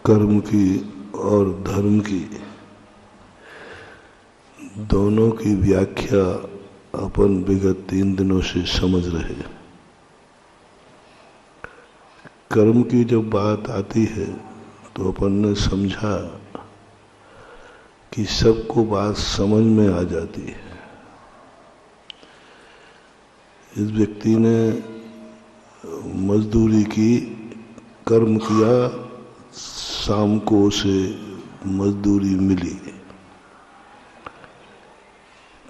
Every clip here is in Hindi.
कर्म की और धर्म की दोनों की व्याख्या अपन विगत 3 दिनों से समझ रहे। कर्म की जब बात आती है तो अपन ने समझा कि सबको बात समझ में आ जाती है। इस व्यक्ति ने मजदूरी की, कर्म किया, शाम को उसे मजदूरी मिली।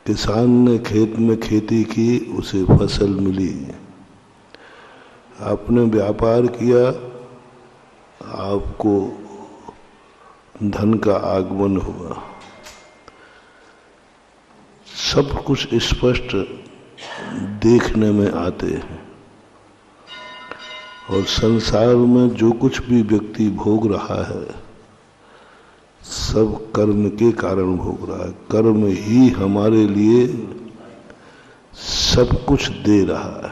किसान ने खेत में खेती की, उसे फसल मिली। आपने व्यापार किया, आपको धन का आगमन हुआ। सब कुछ स्पष्ट देखने में आते हैं और संसार में जो कुछ भी व्यक्ति भोग रहा है सब कर्म के कारण भोग रहा है। कर्म ही हमारे लिए सब कुछ दे रहा है।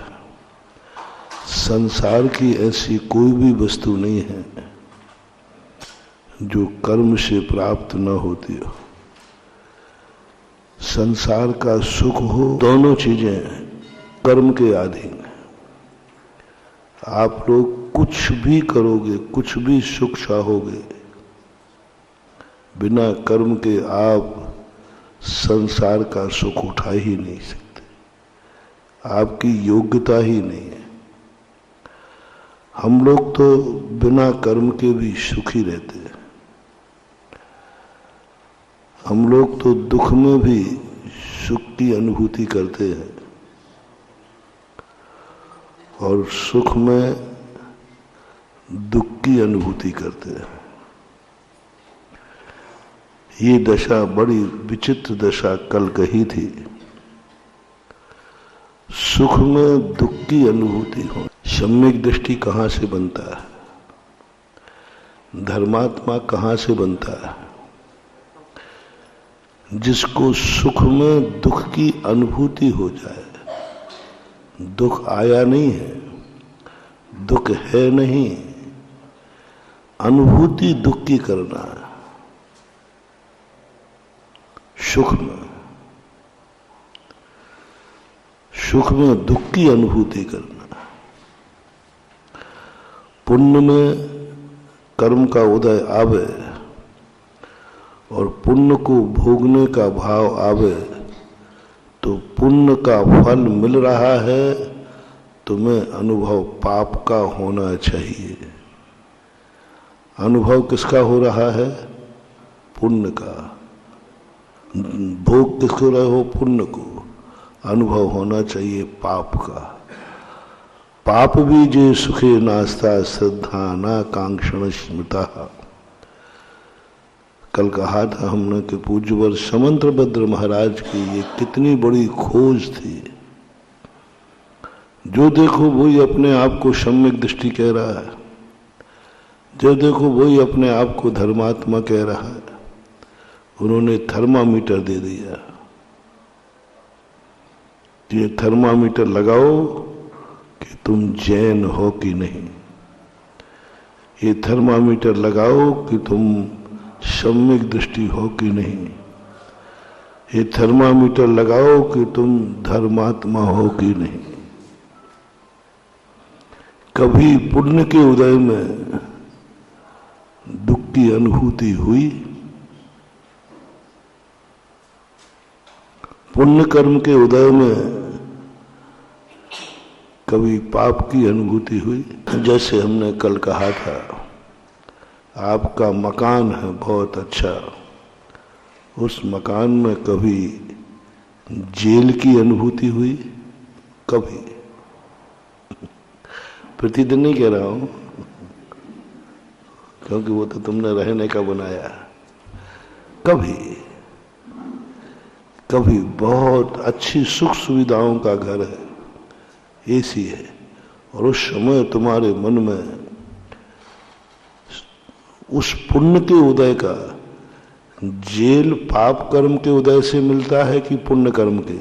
संसार की ऐसी कोई भी वस्तु नहीं है जो कर्म से प्राप्त न होती हो। संसार का सुख हो, दोनों चीजें कर्म के अधीन है। आप लोग कुछ भी करोगे, कुछ भी सुख चाहोगे, बिना कर्म के आप संसार का सुख उठा ही नहीं सकते। आपकी योग्यता ही नहीं है। हम लोग तो बिना कर्म के भी सुखी रहते हैं। हम लोग तो दुख में भी सुख की अनुभूति करते हैं और सुख में दुख की अनुभूति करते हैं। ये दशा बड़ी विचित्र दशा कल कही थी। सुख में दुख की अनुभूति हो। सम्यक दृष्टि कहाँ से बनता है? धर्मात्मा कहाँ से बनता है? जिसको सुख में दुख की अनुभूति हो जाए। दुख आया नहीं है, दुख है नहीं, अनुभूति दुख की करना है। सुख में दुख की अनुभूति करना। पुण्य में कर्म का उदय आवे और पुण्य को भोगने का भाव आवे तो पुण्य का फल मिल रहा है, तुम्हें अनुभव पाप का होना चाहिए। अनुभव किसका हो रहा है? पुण्य का। भोग किसको रहे हो? पुण्य को। अनुभव होना चाहिए पाप का। पाप भी जे सुखे नास्ता श्रद्धा ना कांक्षण स्मृता। कल कहा था हमने कि पूज्यवर समंत्रभद्र महाराज की ये कितनी बड़ी खोज थी। जो देखो वही अपने आप को सम्यक दृष्टि कह रहा है, जो देखो वही अपने आप को धर्मात्मा कह रहा है। उन्होंने थर्मामीटर दे दिया। ये थर्मामीटर लगाओ कि तुम जैन हो कि नहीं। ये थर्मामीटर लगाओ कि तुम सम्यक दृष्टि हो कि नहीं। ये थर्मामीटर लगाओ कि तुम धर्मात्मा हो कि नहीं। कभी पुण्य के उदय में दुख की अनुभूति हुई, पुण्य कर्म के उदय में कभी पाप की अनुभूति हुई। जैसे हमने कल कहा था, आपका मकान है बहुत अच्छा, उस मकान में कभी जेल की अनुभूति हुई? कभी? प्रतिदिन नहीं कह रहा हूं, क्योंकि वो तो तुमने रहने का बनाया। कभी कभी बहुत अच्छी सुख सुविधाओं का घर है, एसी है, और उस समय तुम्हारे मन में उस पुण्य के उदय का, जेल पाप कर्म के उदय से मिलता है कि पुण्य कर्म के?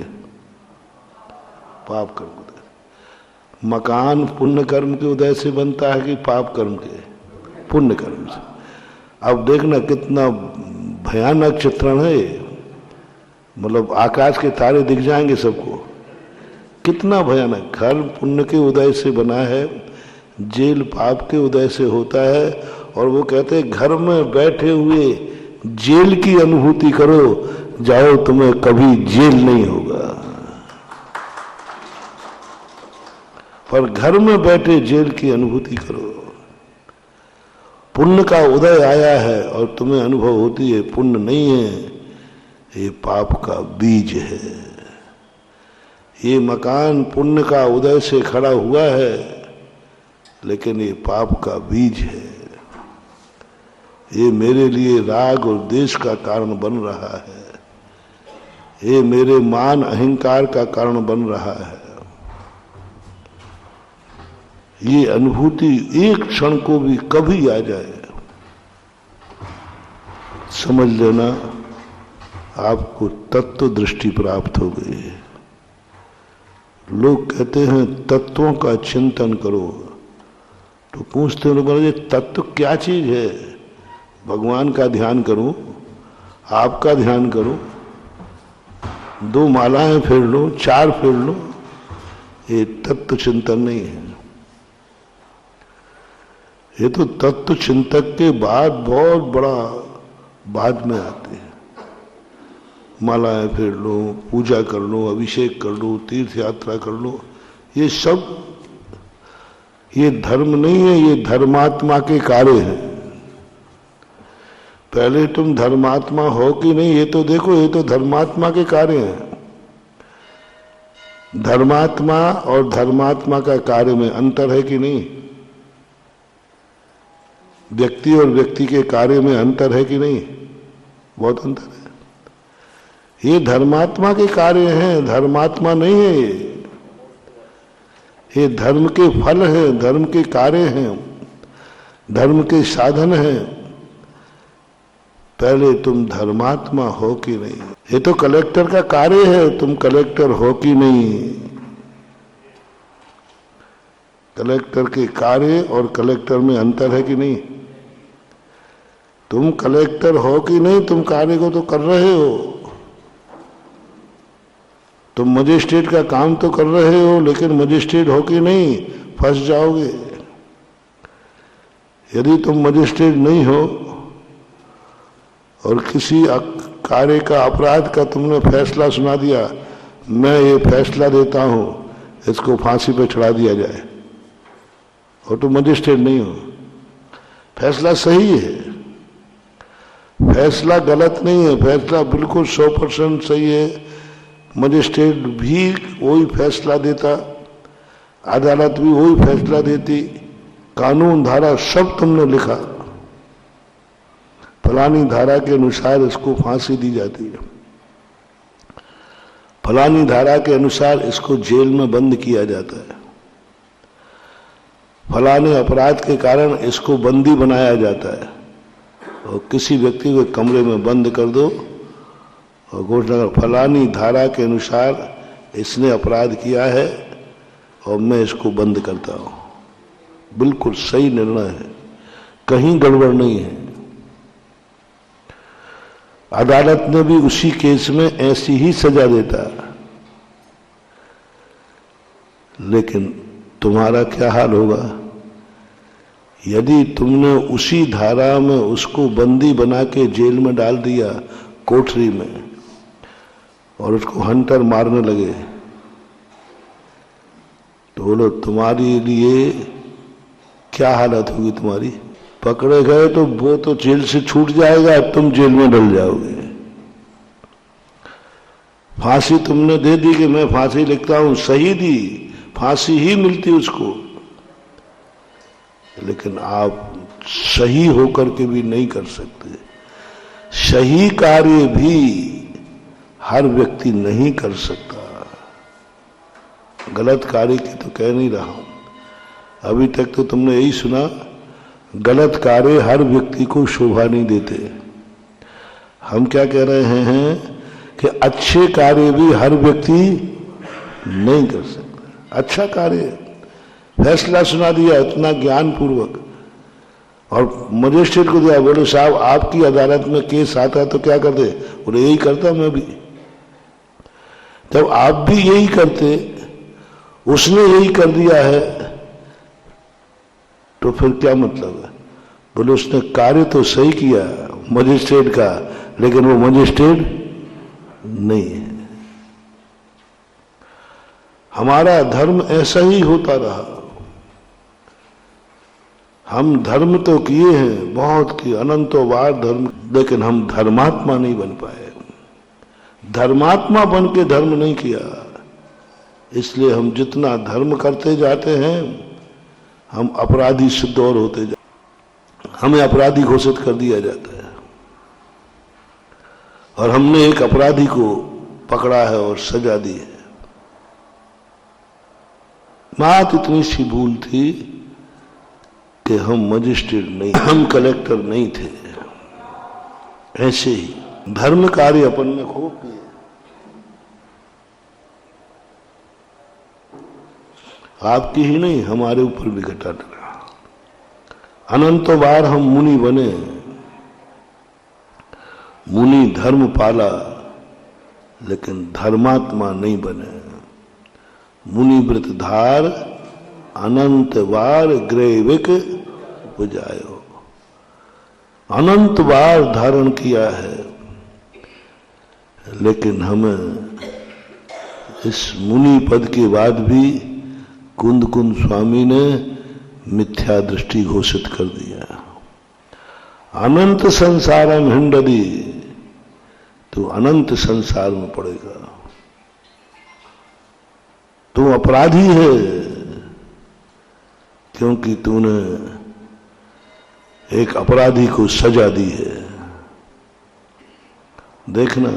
पाप कर्म उदय। मकान पुण्य कर्म के उदय से बनता है कि पाप कर्म के? पुण्य कर्म से। अब देखना कितना भयानक चित्रण है, मतलब आकाश के तारे दिख जाएंगे सबको, कितना भयानक। घर पुण्य के उदय से बना है, जेल पाप के उदय से होता है। और वो कहते हैं घर में बैठे हुए जेल की अनुभूति करो, जाओ तुम्हें कभी जेल नहीं होगा। पर घर में बैठे जेल की अनुभूति करो। पुण्य का उदय आया है और तुम्हें अनुभव होती है पुण्य नहीं है, ये पाप का बीज है। ये मकान पुण्य का उदय से खड़ा हुआ है, लेकिन ये पाप का बीज है। ये मेरे लिए राग और द्वेष का कारण बन रहा है, ये मेरे मान अहंकार का कारण बन रहा है। ये अनुभूति एक क्षण को भी कभी आ जाए, समझ लेना आपको तत्व दृष्टि प्राप्त हो गई है। लोग कहते हैं तत्वों का चिंतन करो, तो पूछते हैं लोग तत्व क्या चीज है? भगवान का ध्यान करूं, आपका ध्यान करूं, 2 मालाएं फेर लो, 4 फेर लो, ये तत्व चिंतन नहीं है। ये तो तत्व चिंतक के बाद बहुत बड़ा बाद में आते हैं। मालाएं फेर लो, पूजा कर लो, अभिषेक कर लो, तीर्थ यात्रा कर लो, ये सब ये धर्म नहीं है, ये धर्मात्मा के कार्य हैं। पहले तुम धर्मात्मा हो कि नहीं ये तो देखो, ये तो धर्मात्मा के कार्य हैं। धर्मात्मा और धर्मात्मा का कार्य में अंतर है कि नहीं? व्यक्ति और व्यक्ति के कार्य में अंतर है कि नहीं? बहुत अंतर है। ये धर्मात्मा के कार्य हैं, धर्मात्मा नहीं है। ये धर्म के फल हैं, धर्म के कार्य हैं, धर्म के साधन हैं। पहले तुम धर्मात्मा हो कि नहीं? ये तो कलेक्टर का कार्य है, तुम कलेक्टर हो कि नहीं? कलेक्टर के कार्य और कलेक्टर में अंतर है कि नहीं? तुम कलेक्टर हो कि नहीं? तुम कार्य को तो कर रहे हो, तुम मजिस्ट्रेट का काम तो कर रहे हो, लेकिन मजिस्ट्रेट हो कि नहीं फंस जाओगे। यदि तुम मजिस्ट्रेट नहीं हो और किसी कार्य का अपराध का तुमने फैसला सुना दिया, मैं ये फैसला देता हूं इसको फांसी पे चढ़ा दिया जाए, और तुम मजिस्ट्रेट नहीं हो, फैसला सही है, फैसला गलत नहीं है, फैसला बिल्कुल 100% सही है। मजिस्ट्रेट भी वही फैसला देता, अदालत भी वही फैसला देती, कानून धारा सब तुमने लिखा, फलानी धारा के अनुसार इसको फांसी दी जाती है, फलानी धारा के अनुसार इसको जेल में बंद किया जाता है, फलाने अपराध के कारण इसको बंदी बनाया जाता है। और किसी व्यक्ति को कमरे में बंद कर दो और घोषणा कर, फलानी धारा के अनुसार इसने अपराध किया है और मैं इसको बंद करता हूं। बिल्कुल सही निर्णय है, कहीं गड़बड़ नहीं है। अदालत ने भी उसी केस में ऐसी ही सजा देता, लेकिन तुम्हारा क्या हाल होगा यदि तुमने उसी धारा में उसको बंदी बना के जेल में डाल दिया, कोठरी में, और उसको हंटर मारने लगे, तो बोलो तुम्हारे लिए क्या हालत होगी तुम्हारी? पकड़े गए तो वो तो जेल से छूट जाएगा, तुम जेल में डल जाओगे। फांसी तुमने दे दी कि मैं फांसी लिखता हूं, सही दी, फांसी ही मिलती उसको, लेकिन आप सही होकर के भी नहीं कर सकते। सही कार्य भी हर व्यक्ति नहीं कर सकता। गलत कार्य की तो कह नहीं रहा हूं, अभी तक तो तुमने यही सुना, गलत कार्य हर व्यक्ति को शोभा नहीं देते। हम क्या कह रहे हैं कि अच्छे कार्य भी हर व्यक्ति नहीं कर सकता। अच्छा कार्य, फैसला सुना दिया इतना ज्ञान पूर्वक, और मजिस्ट्रेट को दिया, बोले साहब आपकी अदालत में केस आता है तो क्या करते? बोले यही करता मैं भी। जब आप भी यही करते, उसने यही कर दिया है, तो फिर क्या मतलब है? बोले उसने कार्य तो सही किया मजिस्ट्रेट का, लेकिन वो मजिस्ट्रेट नहीं है। हमारा धर्म ऐसा ही होता रहा। हम धर्म तो किए हैं बहुत की, अनंतों बार धर्म, लेकिन हम धर्मात्मा नहीं बन पाए। धर्मात्मा बन के धर्म नहीं किया, इसलिए हम जितना धर्म करते जाते हैं हम अपराधी सिद्ध और होते जाते, हमें अपराधी घोषित कर दिया जाता है। और हमने एक अपराधी को पकड़ा है और सजा दी है। बात इतनी सी भूल थी कि हम मजिस्ट्रेट नहीं, हम कलेक्टर नहीं थे। ऐसे ही धर्म कार्य अपन ने खूब किए। आपकी ही नहीं, हमारे ऊपर भी घटा डरा। अनंतों बार हम मुनि बने, मुनि धर्म पाला, लेकिन धर्मात्मा नहीं बने। मुनि व्रतधार अनंत बार ग्रेविक बुझायो, अनंत बार धारण किया है, लेकिन हमें इस मुनि पद के बाद भी कुंद कुंद स्वामी ने मिथ्या दृष्टि घोषित कर दिया। अनंत संसारम हिंडदी, तो अनंत संसार में पड़ेगा। तू अपराधी है क्योंकि तूने एक अपराधी को सजा दी है। देखना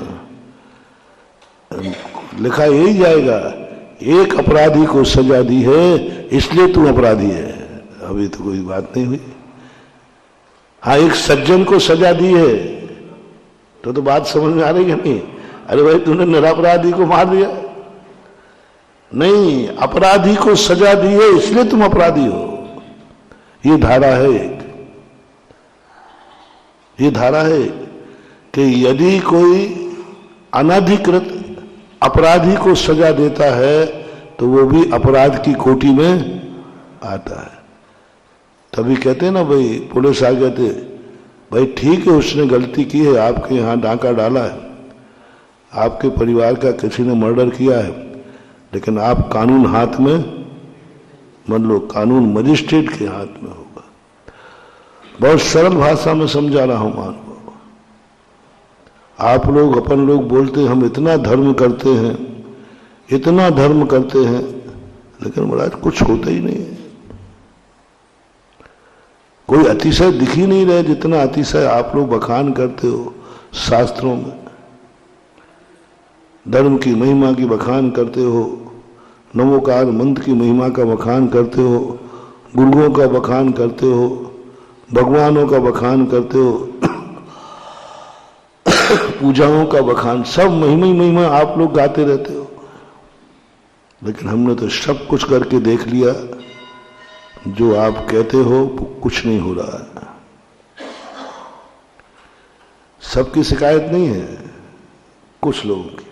लिखा यही जाएगा, एक अपराधी को सजा दी है इसलिए तू अपराधी है। अभी तो कोई बात नहीं हुई। हाँ, एक सज्जन को सजा दी है तो बात समझ में आ रही है नहीं? अरे भाई तूने निरपराधी को मार दिया, नहीं, अपराधी को सजा दी है इसलिए तुम अपराधी हो। ये धारा है एक, ये धारा है कि यदि कोई अनधिकृत अपराधी को सजा देता है तो वो भी अपराध की कोटि में आता है। तभी कहते हैं ना भाई, पुलिस आ कहते भाई ठीक है उसने गलती की है, आपके यहां डांका डाला है, आपके परिवार का किसी ने मर्डर किया है, लेकिन आप कानून हाथ में मत लो, कानून मजिस्ट्रेट के हाथ में होगा। बहुत सरल भाषा में समझा रहा हूं मानव। आप लोग अपन लोग बोलते हैं हम इतना धर्म करते हैं, इतना धर्म करते हैं, लेकिन महाराज कुछ होता ही नहीं है। कोई अतिशय दिख ही नहीं रहे जितना अतिशय आप लोग बखान करते हो शास्त्रों में। धर्म की महिमा की बखान करते हो, नमोकार मंत्र की महिमा का बखान करते हो, गुरुओं का बखान करते हो, भगवानों का बखान करते हो, पूजाओं का बखान, सब महिमा ही महिमा आप लोग गाते रहते हो। लेकिन हमने तो सब कुछ करके देख लिया, जो आप कहते हो वो कुछ नहीं हो रहा है। सबकी शिकायत नहीं है, कुछ लोगों की,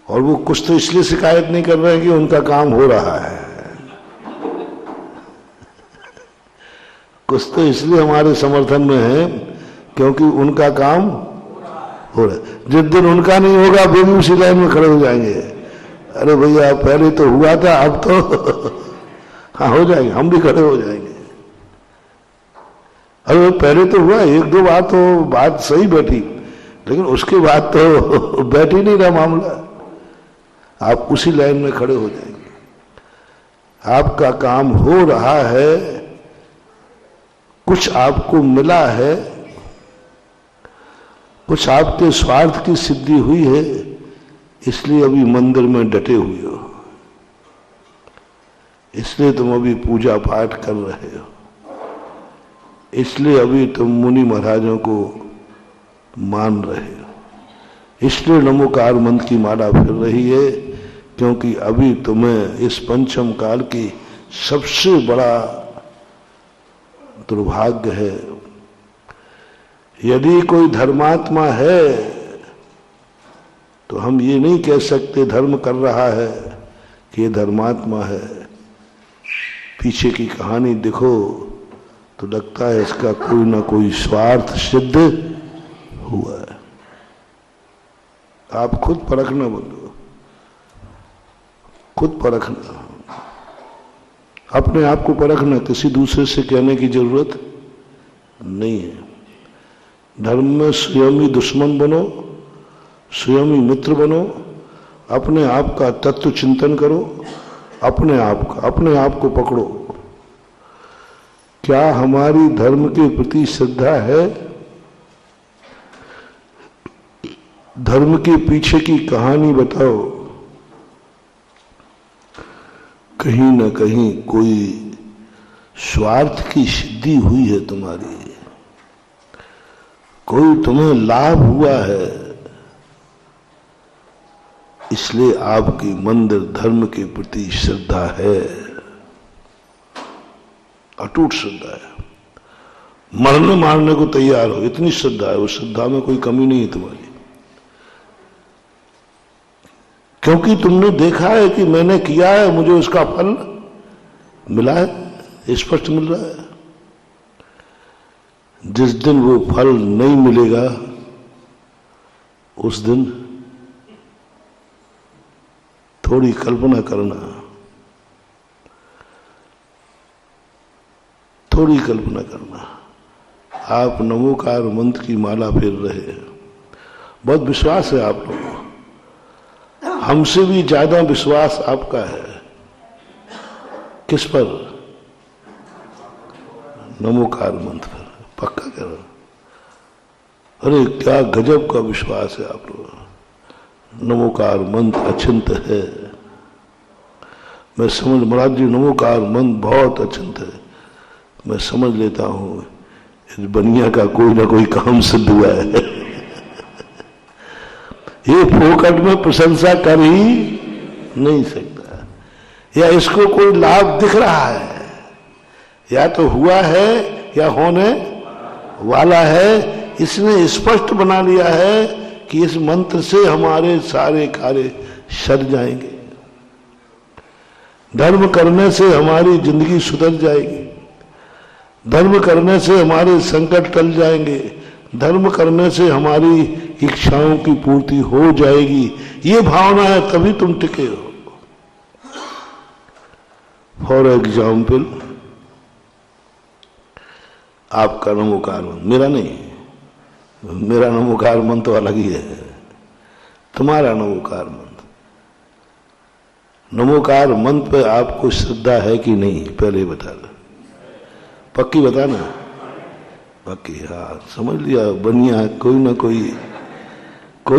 और वो कुछ तो इसलिए शिकायत नहीं कर रहे हैं कि उनका काम हो रहा है, कुछ तो इसलिए हमारे समर्थन में है क्योंकि उनका काम हो रहा है। जिस दिन उनका नहीं होगा वो भी उसी लाइन में खड़े हो जाएंगे। अरे भैया पहले तो हुआ था, अब तो हाँ हो जाएंगे, हम भी खड़े हो जाएंगे। अरे पहले तो हुआ, एक दो बार तो बात सही बैठी, लेकिन उसके बाद तो बैठ ही नहीं रहा मामला, आप उसी लाइन में खड़े हो जाएंगे। आपका काम हो रहा है, कुछ आपको मिला है, कुछ आपके स्वार्थ की सिद्धि हुई है, इसलिए अभी मंदिर में डटे हुए हो, इसलिए तुम अभी पूजा पाठ कर रहे हो, इसलिए अभी तुम मुनि महाराजों को मान रहे हो, इसलिए नमोकार मंत्र की माला फिर रही है, क्योंकि अभी तुम्हें इस पंचम काल की सबसे बड़ा दुर्भाग्य है। यदि कोई धर्मात्मा है तो हम ये नहीं कह सकते धर्म कर रहा है कि ये धर्मात्मा है। पीछे की कहानी देखो तो लगता है इसका कोई ना कोई स्वार्थ सिद्ध हुआ है। आप खुद परखना, बोलो, खुद परखना, अपने आप को परखना, किसी दूसरे से कहने की जरूरत नहीं है। धर्म में स्वयं ही दुश्मन बनो, स्वयं ही मित्र बनो, अपने आप का तत्व चिंतन करो, अपने आप को पकड़ो। क्या हमारी धर्म के प्रति श्रद्धा है? धर्म के पीछे की कहानी बताओ। कहीं न कहीं कोई स्वार्थ की सिद्धि हुई है तुम्हारी, कोई तुम्हें लाभ हुआ है, इसलिए आपकी मंदिर धर्म के प्रति श्रद्धा है, अटूट श्रद्धा है। मरने मारने को तैयार हो, इतनी श्रद्धा है। उस श्रद्धा में कोई कमी नहीं है तुम्हारी, क्योंकि तुमने देखा है कि मैंने किया है, मुझे उसका फल मिला है, स्पष्ट मिल रहा है। जिस दिन वो फल नहीं मिलेगा उस दिन थोड़ी कल्पना करना, थोड़ी कल्पना करना। आप नमोकार मंत्र की माला फेर रहे हैं, बहुत विश्वास है आप लोगों को, हमसे भी ज्यादा विश्वास आपका है। किस पर? नमोकार मंत्र पर पक्का करो। अरे क्या गजब का विश्वास है आप लोगों। नमोकार मंत्र अचिंत है। मैं समझ, महाराज जी नमोकार मंत्र बहुत अचिंत है, मैं समझ लेता हूं इस बनिया का कोई ना कोई काम सिद्ध हुआ है। ये फोकट में प्रशंसा कर ही नहीं सकता, या इसको कोई लाभ दिख रहा है, या तो हुआ है या होने वाला है। इसने स्पष्ट बना लिया है कि इस मंत्र से हमारे सारे कार्य सर जाएंगे, धर्म करने से हमारी जिंदगी सुधर जाएगी, धर्म करने से हमारे संकट टल जाएंगे, धर्म करने से हमारी इच्छाओं की पूर्ति हो जाएगी। ये भावना है तभी तुम टिके हो। फॉर एग्जाम्पल, आपका नमोकार मंत्र, मेरा नहीं, मेरा नमोकार मंत्र तो अलग ही है, तुम्हारा नमोकार मंत्र। नमोकार मंत्र पे आपको श्रद्धा है कि नहीं, पहले बता दो, पक्की बताना, पक्की। हाँ समझ लिया, बनिया कोई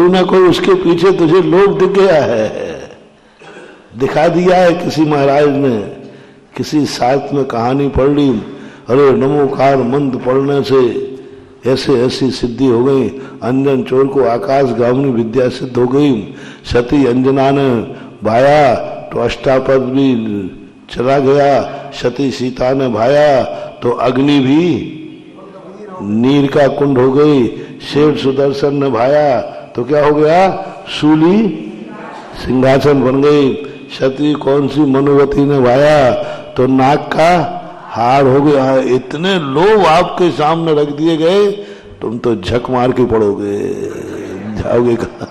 ना कोई उसके पीछे तुझे लोभ दिख गया है, दिखा दिया है किसी महाराज ने, किसी शास्त्र में कहानी पढ़ ली, अरे नमोकार मंत्र पढ़ने से ऐसे ऐसी सिद्धि हो गई, अंजन चोर को आकाश गामनी विद्या सिद्ध हो गई, सती अंजना ने भाया तो अष्टापद भी चला गया, सती सीता ने भाया तो अग्नि भी नीर का कुंड हो गई, शेर सुदर्शन ने भाया तो क्या हो गया, शूली सिंहासन बन गई, सती कौन सी मनोवती ने भाया तो नाक का हार हो गया। इतने लोग आपके सामने रख दिए गए, तुम तो झक मार के पड़ोगे, जाओगे कहां।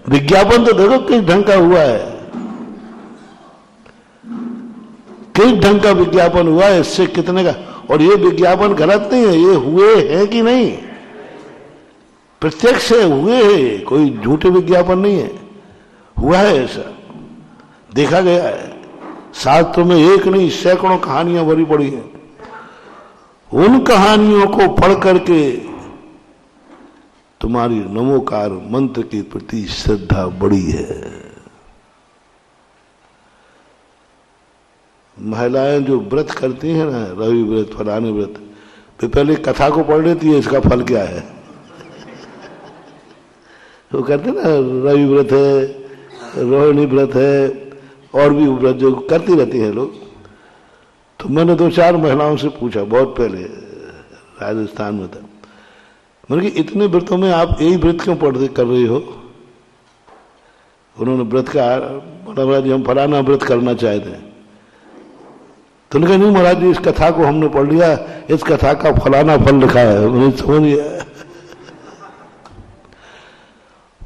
विज्ञापन तो देखो किस ढंग का हुआ है, किस ढंग का विज्ञापन हुआ है, इससे कितने का। और ये विज्ञापन गलत नहीं है, ये हुए हैं कि नहीं, प्रत्यक्ष से हुए हैं, कोई झूठे विज्ञापन नहीं है, हुआ है, ऐसा देखा गया है। शास्त्र में एक नहीं सैकड़ों कहानियां भरी पड़ी हैं, उन कहानियों को पढ़ करके तुम्हारी नमोकार मंत्र के प्रति श्रद्धा बढ़ी है। महिलाएं जो व्रत करती हैं ना, रवि व्रत फलाने व्रत, वे पहले कथा को पढ़ लेती है इसका फल क्या है। वो कहते ना रवि व्रत है, रोहिणी व्रत है, और भी व्रत जो करती रहती हैं लोग, तो मैंने 2-4 महिलाओं से पूछा, बहुत पहले राजस्थान में था, मैंने कि इतने व्रतों में आप यही व्रत क्यों कर रही हो? उन्होंने व्रत का बोला, महाराज जी हम फलाना व्रत करना चाहते हैं। तो उन्होंने कहा नहीं महाराज जी, इस कथा को हमने पढ़ लिया, इस कथा का फलाना फल लिखा है। मैंने समझ लिया,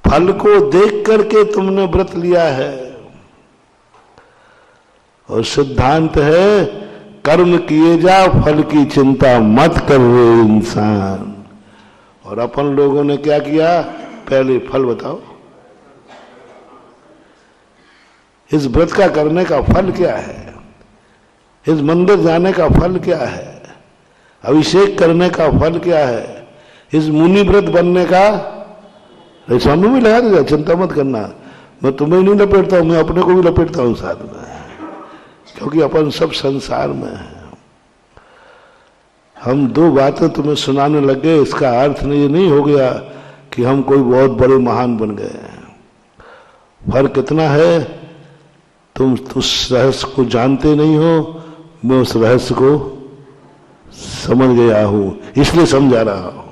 फल को देख करके तुमने व्रत लिया है। और सिद्धांत है कर्म किए जा, फल की चिंता मत कर रे इंसान। और अपन लोगों ने क्या किया, पहले फल बताओ, इस व्रत का करने का फल क्या है, इस मंदिर जाने का फल क्या है, अभिषेक करने का फल क्या है, इस मुनि व्रत बनने का। स्वामी भी लगा देगा, चिंता मत करना, मैं तुम्हें नहीं लपेटता हूं, मैं अपने को भी लपेटता हूं साथ में, क्योंकि अपन सब संसार में है। हम 2 बातें तुम्हें सुनाने लग गए, इसका अर्थ ये नहीं हो गया कि हम कोई बहुत बड़े महान बन गए। फर्क कितना है, तुम उस रहस्य को जानते नहीं हो, मैं उस रहस्य को समझ गया हूं, इसलिए समझा रहा हूं।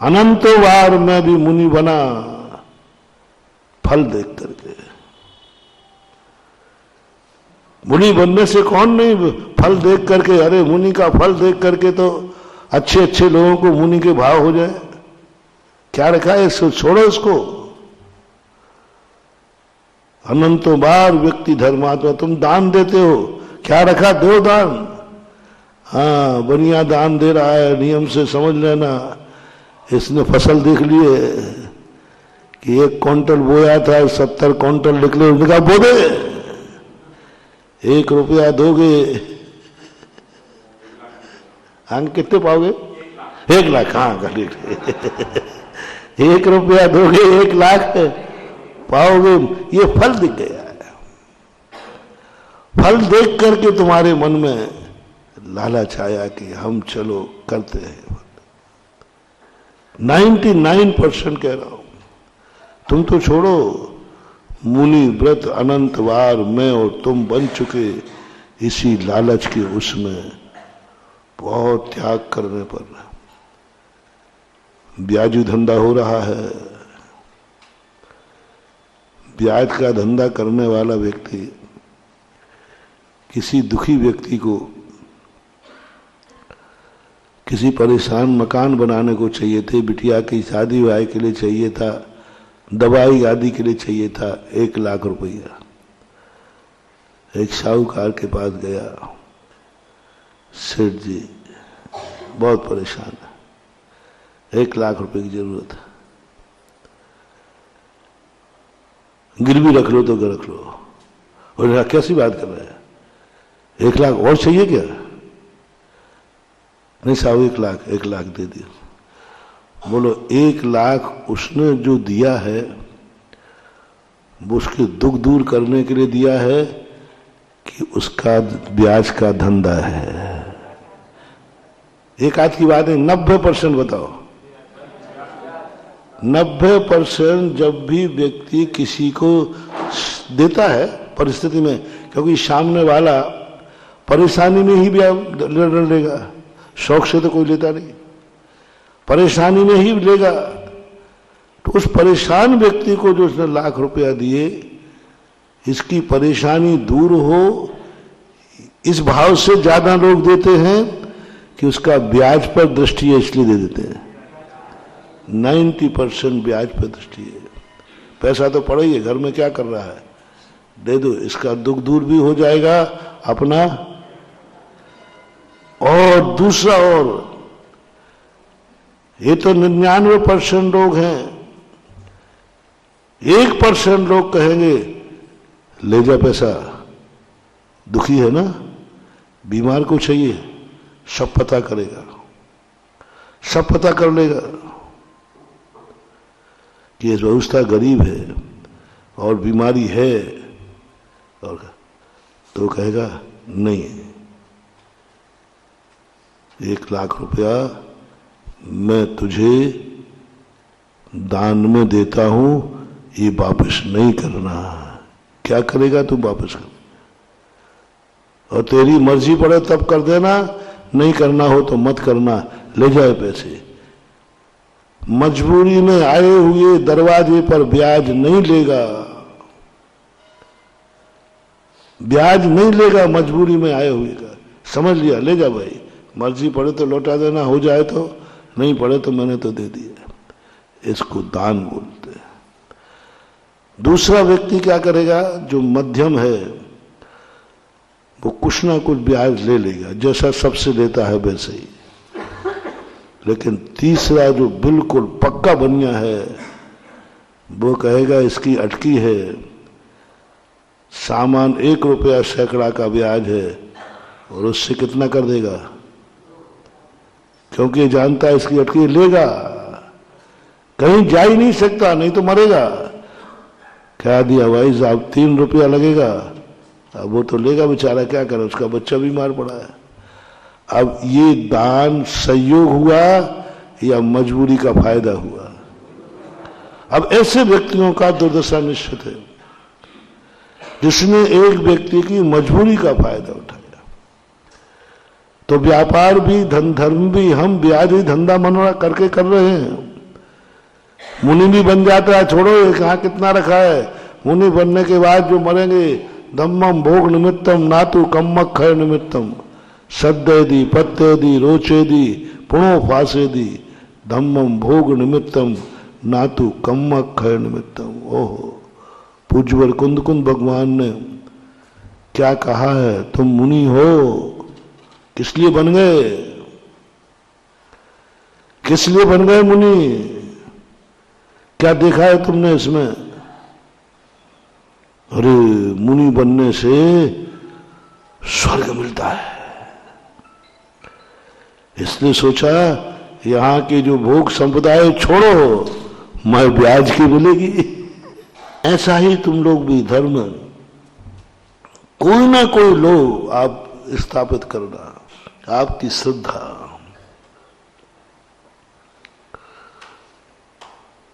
अनंतों बार मैं भी मुनि बना फल देख करके। मुनि बनने से कौन नहीं, फल देख करके, अरे मुनि का फल देख करके तो अच्छे अच्छे लोगों को मुनि के भाव हो जाए। क्या रखा है इसको, छोड़ो इसको। अनंतों बार व्यक्ति धर्मात्मा, तुम दान देते हो, क्या रखा, दो दान। हाँ बनिया दान दे रहा है, नियम से समझ लेना। इसने फसल देख लिए कि 1 क्विंटल बोया था, 70 क्विंटल निकले, उसने कहा बो दे, 1 रुपया दोगे, अंक कितने पाओगे, 1 लाख। हाँ 1 रुपया दोगे 1 लाख पाओगे। ये फल दिख गया है। फल देख करके तुम्हारे मन में लालच आया कि हम चलो करते हैं। 99% कह रहा हूं, तुम तो छोड़ो, मुनि व्रत अनंत बार मैं और तुम बन चुके इसी लालच के उसमें। बहुत त्याग करने पर ब्याजू धंधा हो रहा है। ब्याज का धंधा करने वाला व्यक्ति किसी दुखी व्यक्ति को किसी परेशान मकान बनाने को चाहिए थे, बिटिया की शादी ब्याह के लिए चाहिए था, दवाई आदि के लिए चाहिए था 1 लाख रुपया। एक साहूकार के पास गया, सेठ जी बहुत परेशान है, 1 लाख रुपए की जरूरत है, गिरवी रख लो तो रख लो। और कैसी बात कर रहे हैं, 1 लाख और चाहिए क्या? नहीं साहब 1 लाख दे दिया। बोलो 1 लाख उसने जो दिया है वो उसके दुख दूर करने के लिए दिया है कि उसका ब्याज का धंधा है? एक आध की बात है, 90% बताओ। 90% जब भी व्यक्ति किसी को देता है परिस्थिति में, क्योंकि सामने वाला परेशानी में ही ब्याज लेगा, शौक से तो कोई लेता नहीं, परेशानी में ही लेगा। तो उस परेशान व्यक्ति को जो उसने 1 लाख रुपया दिए, इसकी परेशानी दूर हो, इस भाव से ज्यादा लोग देते हैं कि उसका ब्याज पर दृष्टि है इसलिए दे देते हैं। 90% ब्याज पर दृष्टि है। पैसा तो पड़ा ही है, घर में क्या कर रहा है, दे दो, इसका दुख दूर भी हो जाएगा अपना। और दूसरा, और ये तो 99% लोग हैं, 1% लोग कहेंगे ले जा पैसा, दुखी है ना, बीमार को चाहिए, सब पता करेगा, सब पता कर लेगा कि ये व्यवस्था गरीब है और बीमारी है, और तो कहेगा नहीं, 1 लाख रुपया मैं तुझे दान में देता हूं, ये वापस नहीं करना। क्या करेगा तू वापस कर? और तेरी मर्जी पड़े तब कर देना, नहीं करना हो तो मत करना, ले जाए पैसे। मजबूरी में आए हुए दरवाजे पर ब्याज नहीं लेगा, ब्याज नहीं लेगा मजबूरी में आए हुए का। समझ लिया, ले जा भाई, मर्जी पड़े तो लौटा देना, हो जाए तो, नहीं पड़े तो मैंने तो दे दिया। इसको दान बोलते हैं। दूसरा व्यक्ति क्या करेगा, जो मध्यम है, वो कुछ ना कुछ ब्याज ले लेगा, जैसा सबसे लेता है वैसे ही। लेकिन तीसरा जो बिल्कुल पक्का बनिया है, वो कहेगा इसकी अटकी है, सामान 1 रुपया सैकड़ा का ब्याज है, और उससे कितना कर देगा, क्योंकि जानता है इसकी अटकी लेगा, कहीं जा ही नहीं सकता, नहीं तो मरेगा। क्या दिया भाई साहब, 3 रुपया लगेगा, अब वो तो लेगा बेचारा, क्या करे, उसका बच्चा बीमार पड़ा है। अब ये दान सहयोग हुआ या मजबूरी का फायदा हुआ। अब ऐसे व्यक्तियों का दुर्दशा निश्चित है, जिसने एक व्यक्ति की मजबूरी का फायदा उठाया। तो व्यापार भी, धर्म भी हम ब्याजी धंधा मनोरा करके कर रहे हैं। मुनि भी बन जाता है, छोड़ो कहाँ कितना रखा है। मुनि बनने के बाद जो मरेंगे, धम्मम भोग निमित्तम नातु कम्मक खय निमित्तम, सद्देदी पत्तेदी रोचेदी पुणो फासेदी, धम्मम भोग निमित्तम नातु कम्मक खय निमित्तम। ओहो, पूज्यवर कुंद कुंद भगवान ने क्या कहा है, तुम मुनि हो, किस लिए बन गए, किस लिए बन गए मुनि, क्या देखा है तुमने इसमें। अरे मुनि बनने से स्वर्ग मिलता है, इसलिए सोचा यहां की जो भोग संपदाएं छोड़ो, मैं ब्याज की मिलेगी। ऐसा ही तुम लोग भी धर्म कोई ना कोई लो आप स्थापित करना, आपकी श्रद्धा।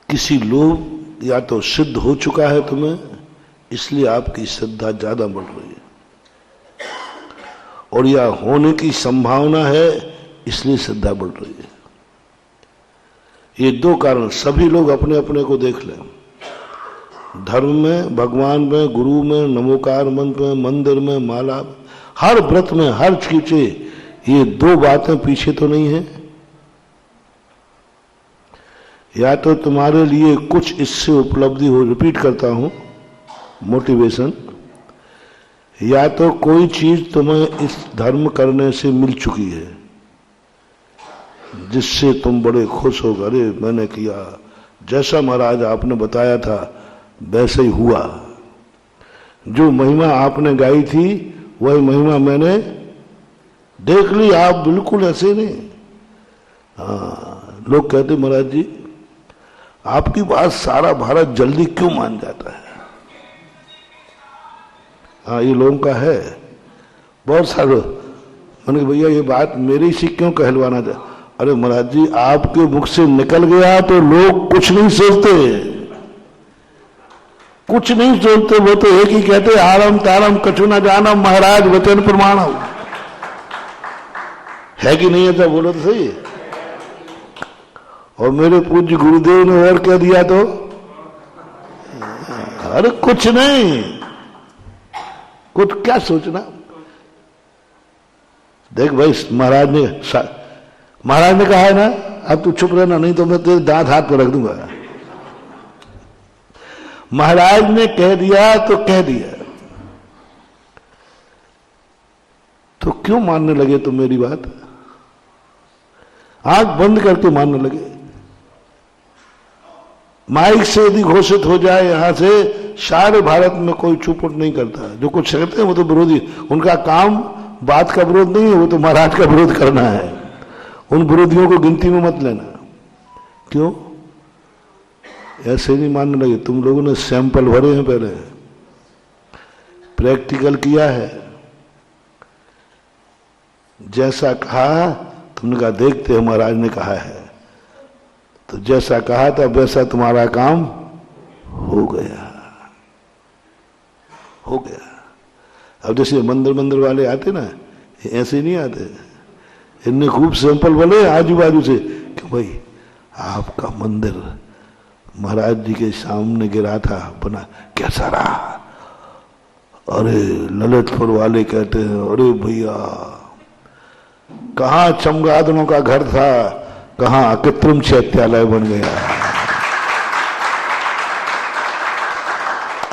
किसी लोग या तो सिद्ध हो चुका है तुम्हें, इसलिए आपकी श्रद्धा ज्यादा बढ़ रही है, और या होने की संभावना है, इसलिए श्रद्धा बढ़ रही है। ये 2 कारण, सभी लोग अपने अपने को देख लें। धर्म में, भगवान में, गुरु में, नमोकार मंत्र में, मंदिर में, माला, हर व्रत में, हर चीजे, ये 2 बातें पीछे तो नहीं है। या तो तुम्हारे लिए कुछ इससे उपलब्धि हो, रिपीट करता हूं, मोटिवेशन, या तो कोई चीज तुम्हें इस धर्म करने से मिल चुकी है, जिससे तुम बड़े खुश हो, अरे मैंने किया, जैसा महाराज आपने बताया था वैसे ही हुआ, जो महिमा आपने गाई थी वही महिमा मैंने देख ली, आप बिल्कुल ऐसे नहीं। हाँ, लोग कहते महाराज जी आपकी बात सारा भारत जल्दी क्यों मान जाता है। हाँ, ये लोगों का है बहुत सारे। मैंने कहा भैया ये बात मेरी से क्यों कहलवाना चाहे। अरे महाराज जी आपके मुख से निकल गया तो लोग कुछ नहीं सोचते, कुछ नहीं सोचते, वो तो एक ही कहते आरम तारम कछु न जानम महाराज वचन प्रमाणम। है कि नहीं, ऐसा बोलो तो सही। और मेरे पूज्य गुरुदेव ने और कह दिया तो, अरे कुछ नहीं, कुछ क्या सोचना। देख भाई महाराज ने कहा है ना, अब तू चुप रहना, नहीं तो मैं तेरे दांत हाथ पर रख दूंगा। महाराज ने कह दिया तो कह दिया, तो क्यों मानने लगे तुम मेरी बात, आंख बंद करके मानने लगे। माइक से यदि घोषित हो जाए यहां से, सारे भारत में कोई चुपट नहीं करता। जो कुछ कहते हैं वो तो विरोधी, उनका काम बात का विरोध नहीं है, वो तो महाराज का विरोध करना है। उन विरोधियों को गिनती में मत लेना। क्यों ऐसे नहीं मानने लगे? तुम लोगों ने सैंपल भरे हैं, पहले प्रैक्टिकल किया है। जैसा कहा तुमने कहा देखते हैं महाराज ने कहा है, तो जैसा कहा था वैसा तुम्हारा काम हो गया, हो गया। अब जैसे मंदिर वाले आते ना, ऐसे नहीं आते, इनने खूब सैंपल बोले आजू बाजू से कि भाई आपका मंदिर महाराज जी के सामने गिरा था, बना कैसा रहा? अरे ललितपुर वाले कहते हैं, अरे भैया कहाँ चमगादड़ों का घर था, कहाँ कृत्रिम चैत्यालय बन गया।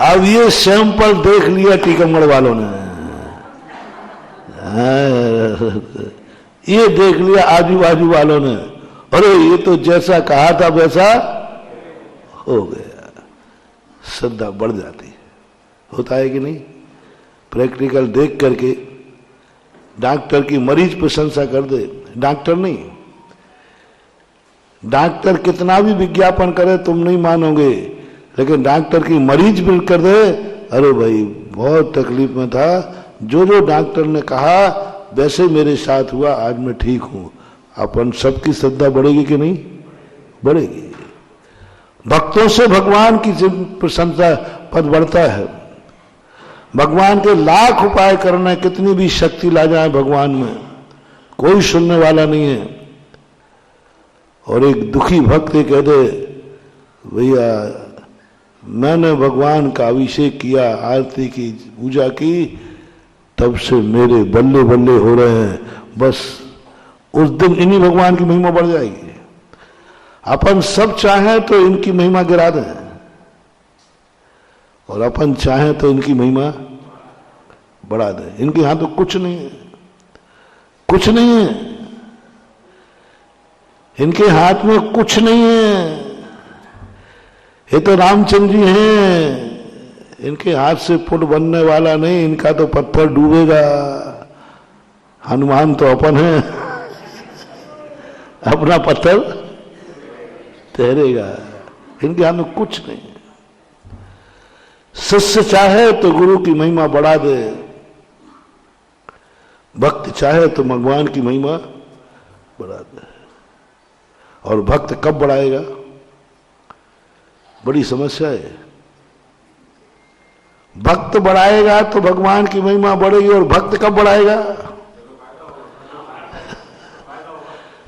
अब ये सैंपल देख लिया टीकमगढ़ वालों ने, ये देख लिया आजू बाजू वालों ने, अरे ये तो जैसा कहा था वैसा हो गया। श्रद्धा बढ़ जाती है, होता है कि नहीं? प्रैक्टिकल देख करके डॉक्टर की मरीज प्रशंसा कर दे, डॉक्टर नहीं, डॉक्टर कितना भी विज्ञापन करे तुम नहीं मानोगे, लेकिन डॉक्टर की मरीज बिल कर दे, अरे भाई बहुत तकलीफ में था, जो जो डॉक्टर ने कहा वैसे मेरे साथ हुआ, आज मैं ठीक हूं। अपन सबकी श्रद्धा बढ़ेगी कि नहीं? बढ़ेगी। भक्तों से भगवान की प्रशंसा पद बढ़ता है। भगवान के लाख उपाय करना, कितनी भी शक्ति ला जाए भगवान में, कोई सुनने वाला नहीं है। और एक दुखी भक्त कह दे, भैया मैंने भगवान का अभिषेक किया, आरती की, पूजा की, तब से मेरे बल्ले बल्ले हो रहे हैं, बस उस दिन इन्हीं भगवान की महिमा बढ़ जाएगी। अपन सब चाहें तो इनकी महिमा गिरा दें, और अपन चाहें तो इनकी महिमा बढ़ा दें। इनके हाथ तो कुछ नहीं है, कुछ नहीं है, इनके हाथ में कुछ नहीं है। ये तो रामचंद्र जी हैं, इनके हाथ से पुल बनने वाला नहीं, इनका तो पत्थर डूबेगा। हनुमान तो अपन है, अपना पत्थर तैरेगा। इनके हाथ में कुछ नहीं। शिष्य चाहे तो गुरु की महिमा बढ़ा दे, भक्त चाहे तो भगवान की महिमा बढ़ा दे। और भक्त कब बढ़ाएगा? बड़ी समस्या है। भक्त बढ़ाएगा तो भगवान की महिमा बढ़ेगी, और भक्त कब बढ़ाएगा?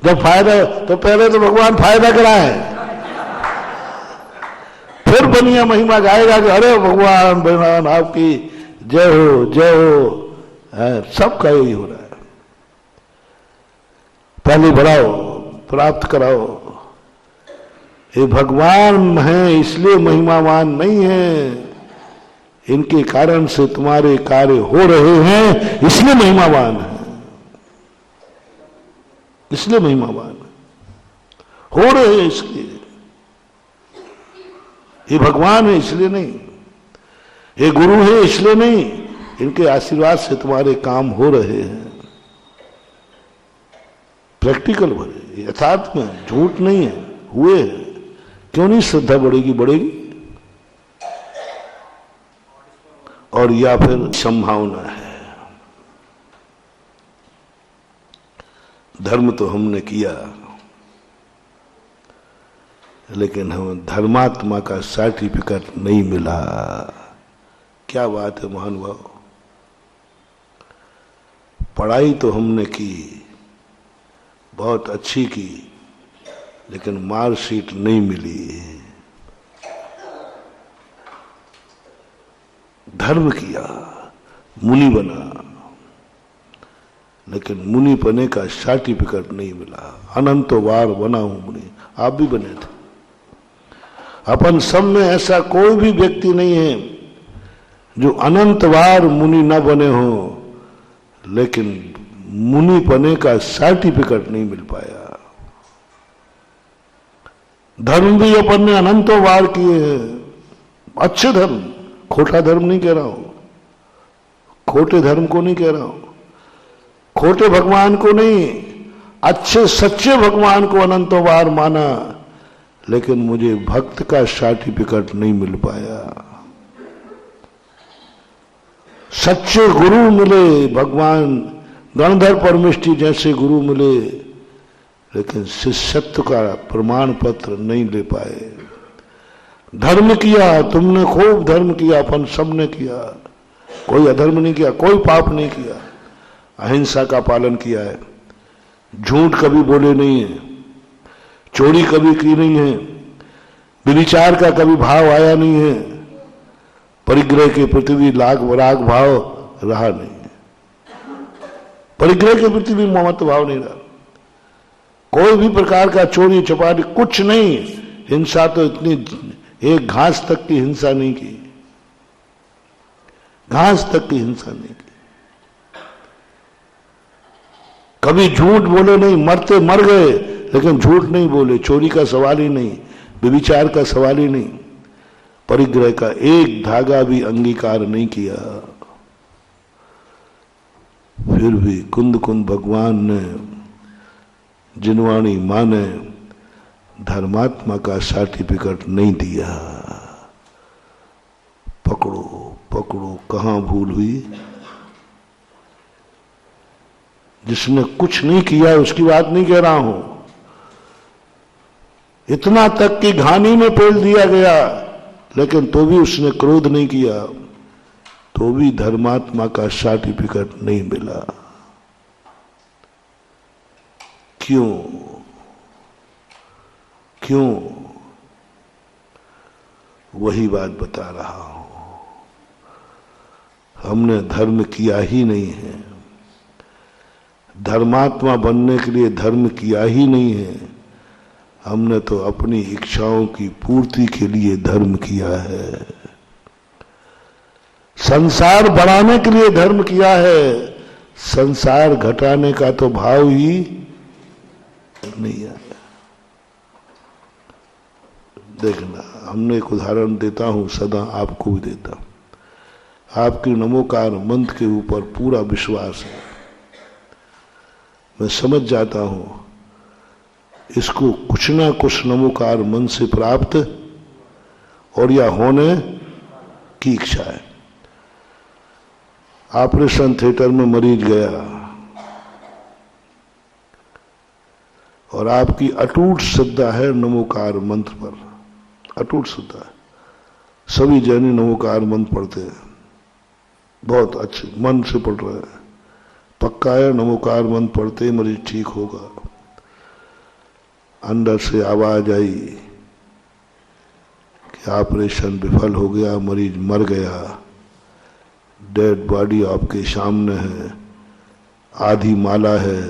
जब फायदा, तो पहले तो भगवान फायदा कराए, फिर बनिया महिमा गाएगा कि अरे भगवान भगवान आपकी जय हो, जय हो। सबका यही हो रहा है, पहले बढ़ाओ, प्राप्त कराओ। ये भगवान है इसलिए महिमावान नहीं है, इनके कारण से तुम्हारे कार्य हो रहे हैं इसलिए महिमावान है, इसलिए महिमावान हो रहे हैं इसलिए। ये भगवान है इसलिए नहीं, ये गुरु है इसलिए नहीं, इनके आशीर्वाद से तुम्हारे काम हो रहे हैं। प्रैक्टिकल भरे, यथार्थ में, झूठ नहीं है, हुए हैं। क्यों नहीं श्रद्धा बढ़ेगी? बढ़ेगी। और या फिर संभावना है, धर्म तो हमने किया, लेकिन हमें धर्मात्मा का सर्टिफिकेट नहीं मिला। क्या बात है महानुभाव, पढ़ाई तो हमने की, बहुत अच्छी की, लेकिन मार्कशीट नहीं मिली। धर्म किया, मुनि बना, लेकिन मुनि बने का सर्टिफिकेट नहीं मिला। अनंतो बार बना हूं मुनि, आप भी बने थे। अपन सब में ऐसा कोई भी व्यक्ति नहीं है जो अनंत बार मुनि न बने हो, लेकिन मुनि बने का सर्टिफिकेट नहीं मिल पाया। धर्म भी अपन ने अनंतों बार किए हैं, अच्छे धर्म, खोटा धर्म नहीं कह रहा हूं, खोटे धर्म को नहीं कह रहा हूं, खोटे भगवान को नहीं, अच्छे सच्चे भगवान को अनंतों बार माना, लेकिन मुझे भक्त का सर्टिफिकेट नहीं मिल पाया। सच्चे गुरु मिले, भगवान गणधर परमेष्ठी जैसे गुरु मिले, लेकिन शिष्यत्व का प्रमाण पत्र नहीं ले पाए। धर्म किया, तुमने खूब धर्म किया, अपन सबने किया, कोई अधर्म नहीं किया, कोई पाप नहीं किया, अहिंसा का पालन किया है, झूठ कभी बोले नहीं है, चोरी कभी की नहीं है, व्यभिचार का कभी भाव आया नहीं है, परिग्रह के प्रति भी राग भाव रहा नहीं है, परिग्रह के प्रति भी ममत्व भाव नहीं रहा, कोई भी प्रकार का चोरी चपाटी कुछ नहीं, हिंसा तो इतनी, एक घास तक की हिंसा नहीं की, घास तक की हिंसा नहीं की, कभी झूठ बोले नहीं, मरते मर गए लेकिन झूठ नहीं बोले, चोरी का सवाल ही नहीं, व्यभिचार का सवाल ही नहीं, परिग्रह का एक धागा भी अंगीकार नहीं किया। फिर भी कुंद कुंद भगवान ने, जिनवाणी मां ने धर्मात्मा का सर्टिफिकेट नहीं दिया। पकड़ो पकड़ो, कहां भूल हुई? जिसने कुछ नहीं किया उसकी बात नहीं कह रहा हूं, इतना तक कि घानी में पेल दिया गया लेकिन तो भी उसने क्रोध नहीं किया, तो भी धर्मात्मा का सर्टिफिकेट नहीं मिला। क्यों? क्यों? वही बात बता रहा हूं, हमने धर्म किया ही नहीं है, धर्मात्मा बनने के लिए धर्म किया ही नहीं है, हमने तो अपनी इच्छाओं की पूर्ति के लिए धर्म किया है, संसार बढ़ाने के लिए धर्म किया है, संसार घटाने का तो भाव ही नहीं आया। देखना, हमने एक उदाहरण देता हूं, सदा आपको भी देता हूं, आपके नमोकार मंत्र के ऊपर पूरा विश्वास है, मैं समझ जाता हूं इसको कुछ ना कुछ नमोकार मन से प्राप्त और या होने की इच्छा है। ऑपरेशन थिएटर में मरीज गया और आपकी अटूट श्रद्धा है नमोकार मंत्र पर, अटूट श्रद्धा है, सभी जैनी नमोकार मंत्र पढ़ते हैं, बहुत अच्छे मन से पढ़ रहे हैं, पक्का है नमोकार मंत्र पढ़ते ही मरीज ठीक होगा। अंदर से आवाज आई कि ऑपरेशन विफल हो गया, मरीज मर गया, डेड बॉडी आपके सामने है, आधी माला है,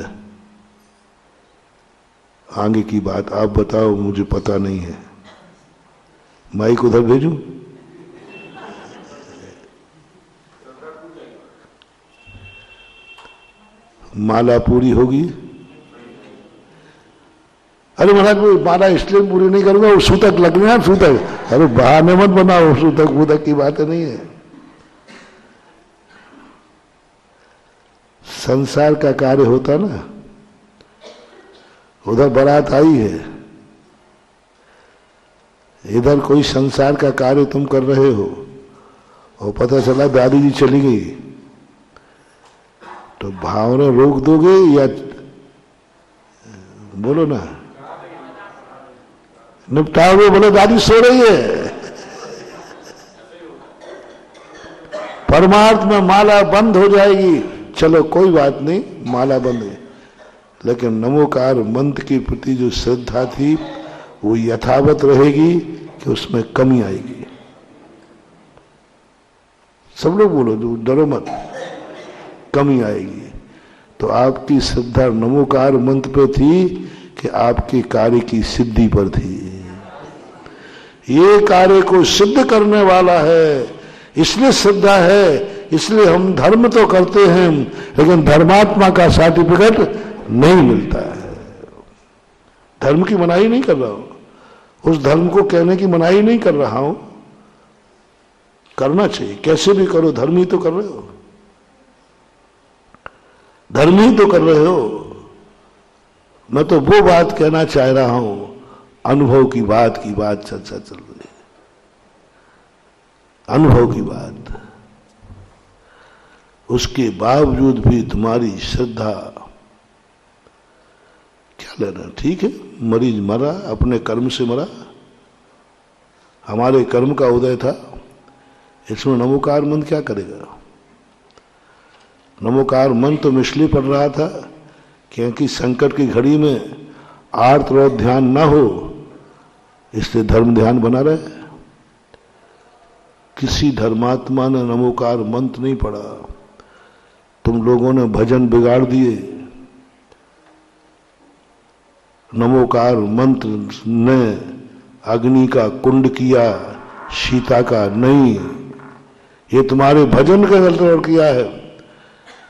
आगे की बात आप बताओ, मुझे पता नहीं है, माइक उधर भेजूं? माला पूरी होगी? अरे महाराज वो माला इसलिए पूरी नहीं करूंगा, वो सूतक लगना है, सूतक, अरे बहाने मत बनाओ, सूतक वूतक की बात नहीं है। संसार का कार्य होता ना, उधर बारात आई है, इधर कोई संसार का कार्य तुम कर रहे हो और पता चला दादी जी चली गई, तो भावना रोक दोगे या बोलो ना, निपटाओगे? बोलो दादी सो रही है, परमार्थ में माला बंद हो जाएगी, चलो कोई बात नहीं, माला बंद है, लेकिन नमोकार मंत्र के प्रति जो श्रद्धा थी वो यथावत रहेगी कि उसमें कमी आएगी? सब लोग बोलो, डरो मत, कमी आएगी। तो आपकी श्रद्धा नमोकार मंत्र पे थी कि आपके कार्य की सिद्धि पर थी, ये कार्य को सिद्ध करने वाला है, इसलिए श्रद्धा है, इसलिए हम धर्म तो करते हैं लेकिन धर्मात्मा का सर्टिफिकेट नहीं मिलता है। धर्म की मनाही नहीं कर रहा हूं, उस धर्म को कहने की मनाही नहीं कर रहा हूं, करना चाहिए, कैसे भी करो, धर्म ही तो कर रहे हो, धर्म ही तो कर रहे हो। मैं तो वो बात कहना चाह रहा हूं, अनुभव की बात चर्चा चल रही है, अनुभव की बात, उसके बावजूद भी तुम्हारी श्रद्धा, क्या लेना? ठीक है, मरीज मरा, अपने कर्म से मरा, हमारे कर्म का उदय था, इसमें नमोकार मंत्र क्या करेगा? नमोकार मंत्र तो इसलिए पढ़ रहा था क्योंकि संकट की घड़ी में आर्त और ध्यान ना हो, इसलिए धर्म ध्यान बना रहे। किसी धर्मात्मा ने नमोकार मंत्र नहीं पढ़ा। तुम लोगों ने भजन बिगाड़ दिए। नमोकार मंत्र ने अग्नि का कुंड किया, सीता का नहीं। ये तुम्हारे भजन का गड़बड़ किया है,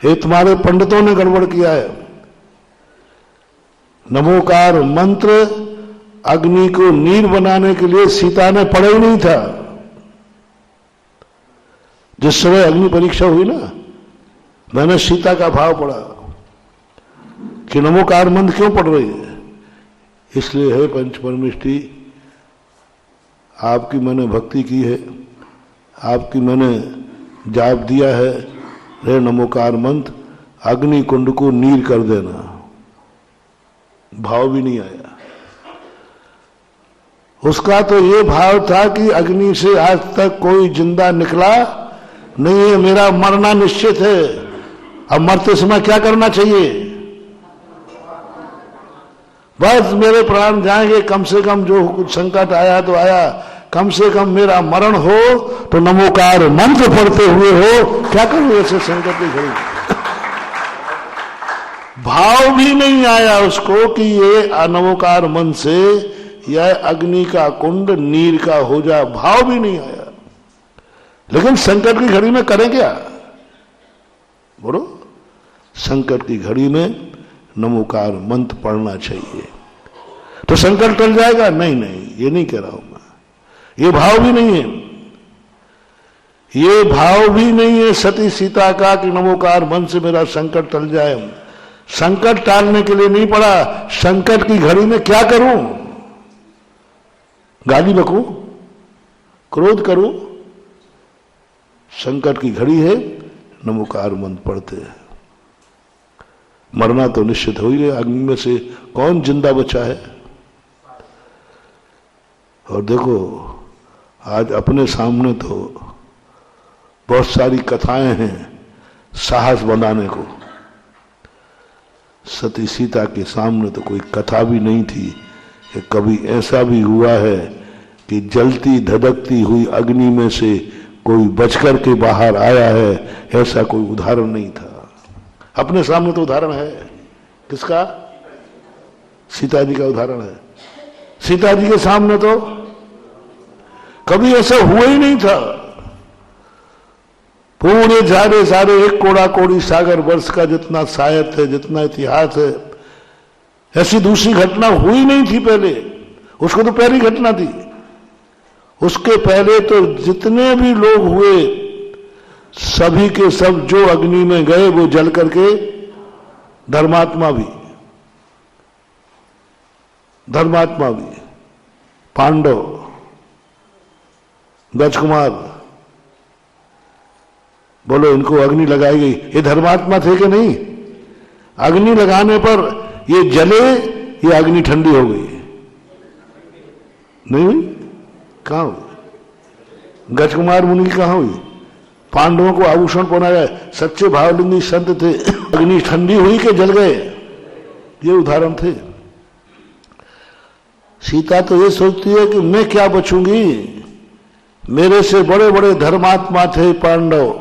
ये तुम्हारे पंडितों ने गड़बड़ किया है। नमोकार मंत्र अग्नि को नीर बनाने के लिए सीता ने पढ़ा ही नहीं था। जिस समय अग्नि परीक्षा हुई ना, मैंने सीता का भाव पढ़ा कि नमोकार मंत्र क्यों पढ़ रही है। इसलिए है पंच परमेष्ठी, आपकी मैंने भक्ति की है, आपकी मैंने जाप दिया है, रे नमोकार मंत्र अग्नि कुंड को नीर कर देना। भाव भी नहीं आया उसका। तो ये भाव था कि अग्नि से आज तक कोई जिंदा निकला नहीं है, मेरा मरना निश्चित है। अब मरते समय क्या करना चाहिए? बस मेरे प्राण जाएंगे, कम से कम जो कुछ संकट आया तो आया, कम से कम मेरा मरण हो तो नमोकार मंत्र पढ़ते हुए हो। क्या करूं ऐसे संकट की घड़ी? भाव भी नहीं आया उसको कि ये नमोकार मंत्र से यह अग्नि का कुंड नीर का हो जा। भाव भी नहीं आया। लेकिन संकट की घड़ी में करें क्या? बोलो, संकट की घड़ी में नमोकार मंत्र पढ़ना चाहिए तो संकट टल जाएगा। नहीं नहीं, ये नहीं कह रहा हूं मैं। ये भाव भी नहीं है, ये भाव भी नहीं है सती सीता का कि नमोकार मंत्र से मेरा संकट टल जाए। संकट टालने के लिए नहीं पड़ा, संकट की घड़ी में क्या करूं? गाली बकूं, क्रोध करूं? संकट की घड़ी है, नमोकार मंत्र पढ़ते हैं। मरना तो निश्चित हो ही गया। अग्नि में से कौन जिंदा बचा है? और देखो आज अपने सामने तो बहुत सारी कथाएं हैं साहस बनाने को। सती सीता के सामने तो कोई कथा भी नहीं थी कि कभी ऐसा भी हुआ है कि जलती धधकती हुई अग्नि में से कोई बचकर के बाहर आया है, ऐसा कोई उदाहरण नहीं था। अपने सामने तो उदाहरण है। किसका? सीता जी का उदाहरण है। सीता जी के सामने तो कभी ऐसा हुआ ही नहीं था। पूरे सारे एक कोड़ा कोड़ी सागर वर्ष का जितना साहित्य है, जितना इतिहास है, ऐसी दूसरी घटना हुई नहीं थी पहले। उसको तो पहली घटना थी। उसके पहले तो जितने भी लोग हुए सभी के सब जो अग्नि में गए वो जल करके, धर्मात्मा भी, पांडव, गजकुमार, बोलो इनको अग्नि लगाई गई, ये धर्मात्मा थे कि नहीं? अग्नि लगाने पर ये जले, ये अग्नि ठंडी हो गई नहीं हुई? कहां हुई? गजकुमार मुनि की कहां हुई? पांडवों को आभूषण पहनाया, सच्चे भावलिंगी संत थे, अग्नि ठंडी हुई के जल गए। ये उदाहरण थे। सीता तो ये सोचती है कि मैं क्या बचूंगी, मेरे से बड़े बड़े धर्मात्मा थे पांडव,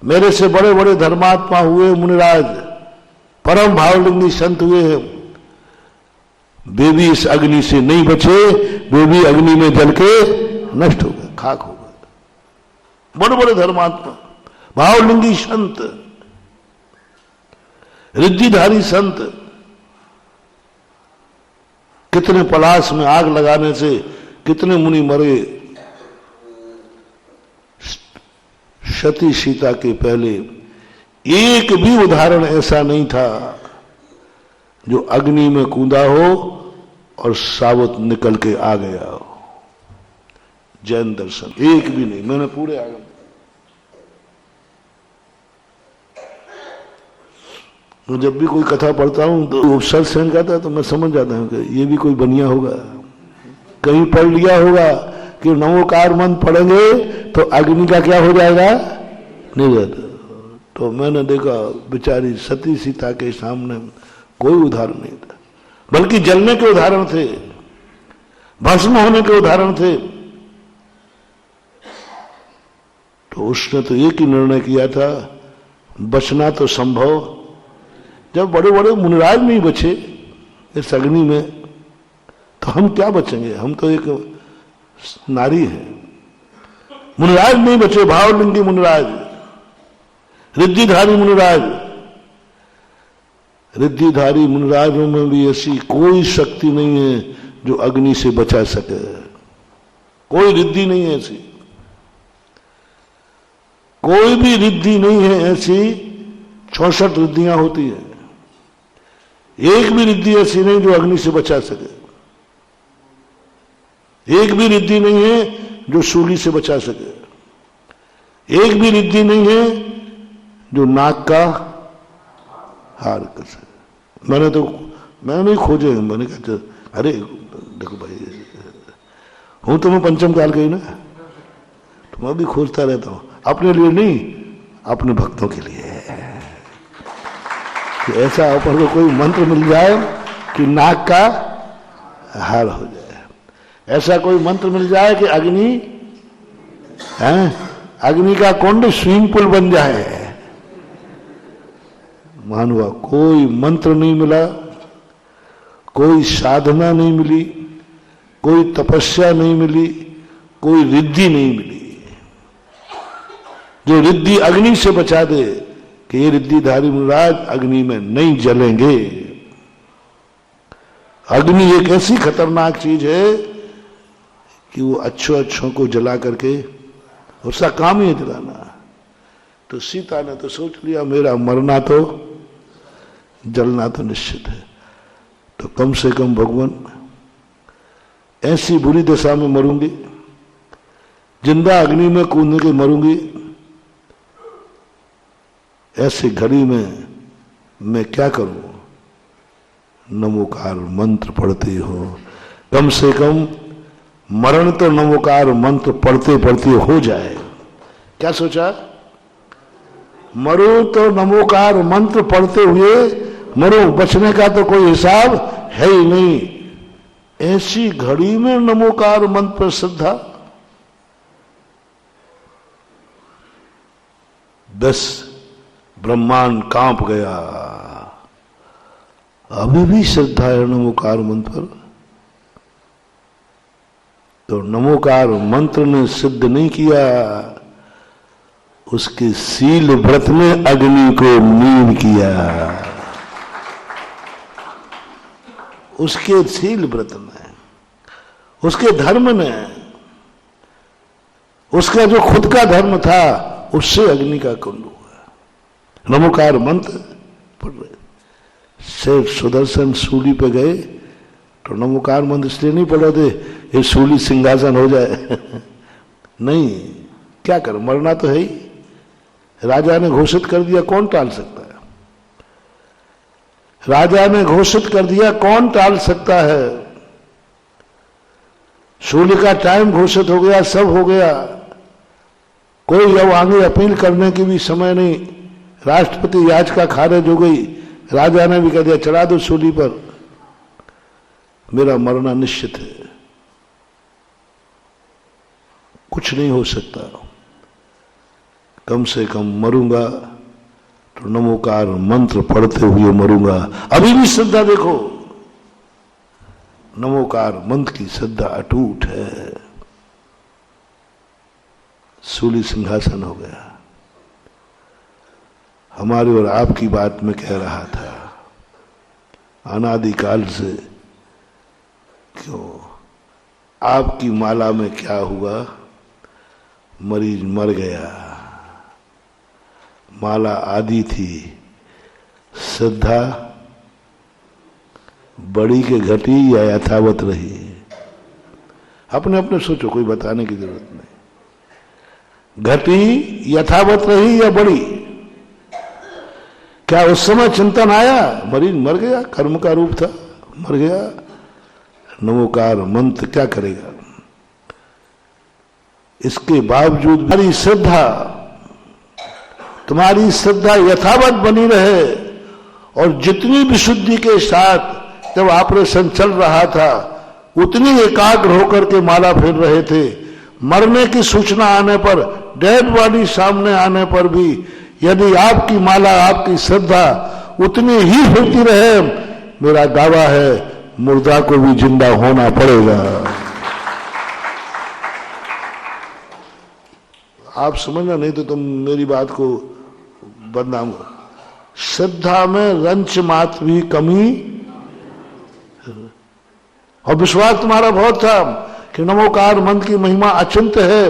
मेरे से बड़े बड़े धर्मात्मा हुए मुनिराज, परम भावलिंगी संत हुए हैं, वे भी इस अग्नि से नहीं बचे, वे भी अग्नि में जल के नष्ट हो गए, खाक हो गए। बड़े बड़े धर्मात्मा, भावलिंगी संत, रिद्धिधारी संत, कितने पलाश में आग लगाने से कितने मुनि मरे। सती सीता के पहले एक भी उदाहरण ऐसा नहीं था जो अग्नि में कूदा हो और सावत निकल के आ गया हो। जैन दर्शन एक भी नहीं। मैंने पूरे आगम तो जब भी कोई कथा पढ़ता हूं तो उपसर्ग सेन कहता है तो मैं समझ जाता हूं कि ये भी कोई बनिया होगा, कहीं पढ़ लिया होगा कि नमोकार मंत्र पढ़ेंगे तो अग्नि का क्या हो जाएगा, नहीं जाता। तो मैंने देखा बेचारी सती सीता के सामने कोई उदाहरण नहीं था, बल्कि जलने के उदाहरण थे, भस्म होने के उदाहरण थे। तो उसने तो एक ही निर्णय किया था, बचना तो संभव, जब बड़े बड़े मुनिराज नहीं बचे इस अग्नि में, तो हम क्या बचेंगे? हम तो एक नारी है। मुनिराज नहीं बचे, भावलिंगी मुनिराज, रिद्धिधारी मुनिराज। रिद्धिधारी मुनिराजों में भी ऐसी कोई शक्ति नहीं है जो अग्नि से बचा सके। कोई रिद्धि नहीं है ऐसी, कोई भी रिद्धि नहीं है ऐसी। 66 रिद्धियां होती है, एक भी रिद्धि ऐसी नहीं जो अग्नि से बचा सके। एक भी रिद्धि नहीं है जो शूली से बचा सके। एक भी रिद्धि नहीं है जो नाक का हार कर सके। मैंने नहीं खोजे, मैंने कहा अरे देखो भाई, हूं तो मैं पंचम काल गई ना, तो मैं भी खोजता रहता हूं, अपने लिए नहीं, अपने भक्तों के लिए। कि ऐसा ऊपर को कोई मंत्र मिल जाए कि नाक का हार हो जाए, ऐसा कोई मंत्र मिल जाए कि अग्नि अग्नि का कुंड स्विमिंग पूल बन जाए। मानवा कोई मंत्र नहीं मिला, कोई साधना नहीं मिली, कोई तपस्या नहीं मिली, कोई रिद्धि नहीं मिली जो रिद्धि अग्नि से बचा दे कि ये रिद्धिधारी मुनिराज अग्नि में नहीं जलेंगे। अग्नि एक ऐसी खतरनाक चीज है कि वो अच्छों को जला करके, उसका काम ही है जलाना। तो सीता ने तो सोच लिया मेरा मरना तो, जलना तो निश्चित है, तो कम से कम भगवान ऐसी बुरी दशा में मरूंगी, जिंदा अग्नि में कूद के मरूंगी, ऐसी घड़ी में मैं क्या करूं? नमोकार मंत्र पढ़ते हो, कम से कम मरण तो नमोकार मंत्र पढ़ते पढ़ते हो जाए। क्या सोचा? मरो तो नमोकार मंत्र पढ़ते हुए मरो, बचने का तो कोई हिसाब है ही नहीं। ऐसी घड़ी में नमोकार मंत्र पर श्रद्धा, बस ब्रह्मांड कांप गया। अभी भी श्रद्धा है नमोकार मंत्र पर, तो नमोकार मंत्र ने सिद्ध नहीं किया, उसके सील व्रत ने अग्नि को नील किया। उसके सील व्रत ने, उसके धर्म ने, उसका जो खुद का धर्म था, उससे अग्नि का कुंड हुआ। नमोकार मंत्र पढ़ रहे, सिर्फ सुदर्शन सूली पे गए तो नमोकार मंत्र इसलिए नहीं पढ़ रहे थे ये सूली सिंहासन हो जाए नहीं, क्या कर, मरना तो है ही। राजा ने घोषित कर दिया, कौन टाल सकता है? राजा ने घोषित कर दिया, कौन टाल सकता है? सूली का टाइम घोषित हो गया, सब हो गया, कोई अब आगे अपील करने की भी समय नहीं। राष्ट्रपति याचिका खारिज हो गई, राजा ने भी कह दिया चढ़ा दो सूली पर, मेरा मरना निश्चित है, कुछ नहीं हो सकता। कम से कम मरूंगा तो नमोकार मंत्र पढ़ते हुए मरूंगा। अभी भी श्रद्धा देखो, नमोकार मंत्र की श्रद्धा अटूट है। सूली सिंहासन हो गया। हमारी और आपकी बात में कह रहा था, अनादिकाल से क्यों आपकी माला में क्या हुआ? मरीज मर गया, माला आदि थी, श्रद्धा बड़ी के घटी या यथावत रही? अपने अपने सोचो, कोई बताने की जरूरत नहीं। घटी यथावत रही या बड़ी? क्या उस समय चिंतन आया? मरीज मर गया, कर्म का रूप था, मर गया। नमोकार मंत्र क्या करेगा? इसके बावजूद बड़ी श्रद्धा तुम्हारी श्रद्धा यथावत बनी रहे और जितनी विशुद्धि के साथ जब ऑपरेशन चल रहा था उतनी एकाग्र होकर के माला फेर रहे थे। मरने की सूचना आने पर, डेड बॉडी सामने आने पर भी यदि आपकी माला, आपकी श्रद्धा उतनी ही होती रहे, मेरा दावा है मुर्दा को भी जिंदा होना पड़ेगा। आप समझना, नहीं तो तुम मेरी बात को बदनाम हो। श्रद्धा में रंच मात्र भी कमी, और विश्वास तुम्हारा बहुत था कि नमोकार मंत्र की महिमा अचिंत्य है।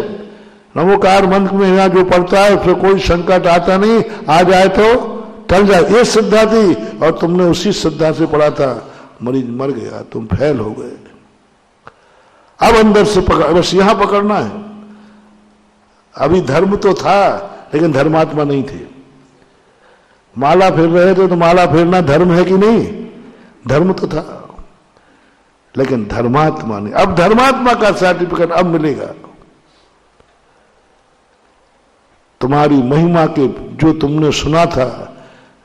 नमोकार मंत्र की महिमा जो पढ़ता है उससे कोई संकट आता नहीं, आ जाए तो टल जाए, ये श्रद्धा थी। और तुमने उसी श्रद्धा से पढ़ा था, मरीज मर गया, तुम फेल हो गए। अब अंदर से पकड़, बस यहां पकड़ना है। अभी धर्म तो था लेकिन धर्मात्मा नहीं थे। माला फेर रहे थे तो माला फेरना धर्म है कि नहीं? धर्म तो था लेकिन धर्मात्मा नहीं। अब धर्मात्मा का सर्टिफिकेट अब मिलेगा। तुम्हारी महिमा के जो तुमने सुना था,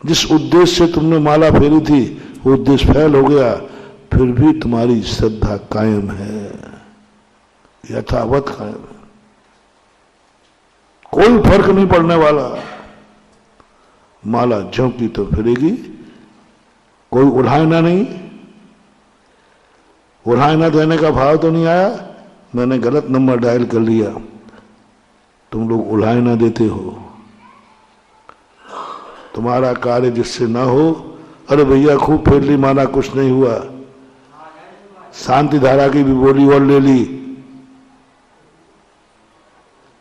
जिस उद्देश्य से तुमने माला फेरी थी, वो उद्देश्य फेल हो गया, फिर भी तुम्हारी श्रद्धा कायम है, यथावत कायम है। कोई फर्क नहीं पड़ने वाला। माला झोंकी तो फिरेगी, कोई उड़ाना नहीं। उड़ाना देने का भाव तो नहीं आया, मैंने गलत नंबर डायल कर लिया, तुम लोग उड़ाना देते हो। तुम्हारा कार्य जिससे ना हो, अरे भैया खूब फेर ली माला, कुछ नहीं हुआ। शांति धारा की भी बोली और ले ली,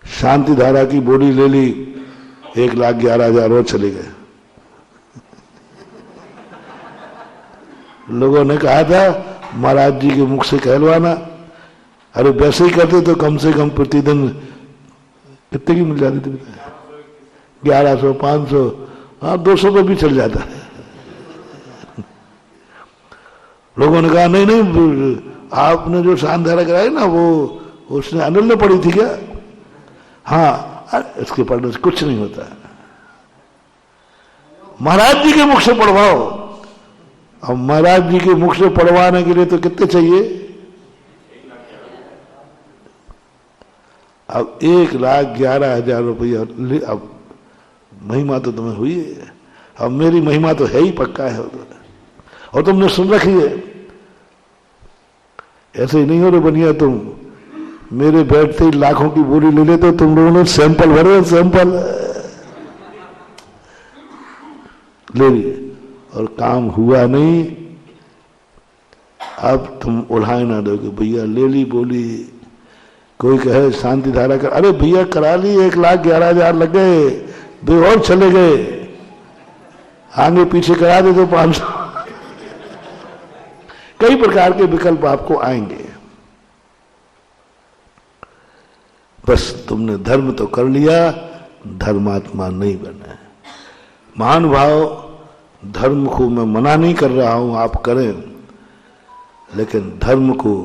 शांति धारा की बोली ले ली, 1,11,000 और चले गए। लोगों ने कहा था महाराज जी के मुख से कहलवाना, अरे वैसे ही करते तो कम से कम प्रतिदिन कितने की मिल जाती थी? 1100, 500, हाँ 200 पे भी चल जाता है। लोगों ने कहा नहीं नहीं, आपने जो शांति धारा कराई ना, वो उसने अनिल ने पढ़ी थी क्या? हाँ, इसके पढ़ने से कुछ नहीं होता। महाराज जी के मुख से पढ़वाओ। अब महाराज जी के मुख से पढ़वाने के लिए तो कितने चाहिए? अब 1,11,000 रुपया। अब महिमा तो तुम्हें हुई है, अब मेरी महिमा तो है ही पक्का है, और तुमने सुन रखी है। ऐसे ही नहीं हो रहे बनिया, तुम मेरे बैठते ही लाखों की बोली ले लेते, तुम लोगों ने सैंपल भरे, सैंपल ले लिए और काम हुआ नहीं। अब तुम उड़ाए ना दोगे, भैया ले ली बोली। कोई कहे शांति धारा कर, अरे भैया करा ली, 1,11,000 लग गए, दो और चले गए, आगे पीछे करा दे तो 500। कई प्रकार के विकल्प आपको आएंगे। बस तुमने धर्म तो कर लिया, धर्मात्मा नहीं बने। महानुभाव, धर्म को मैं मना नहीं कर रहा हूं, आप करें, लेकिन धर्म को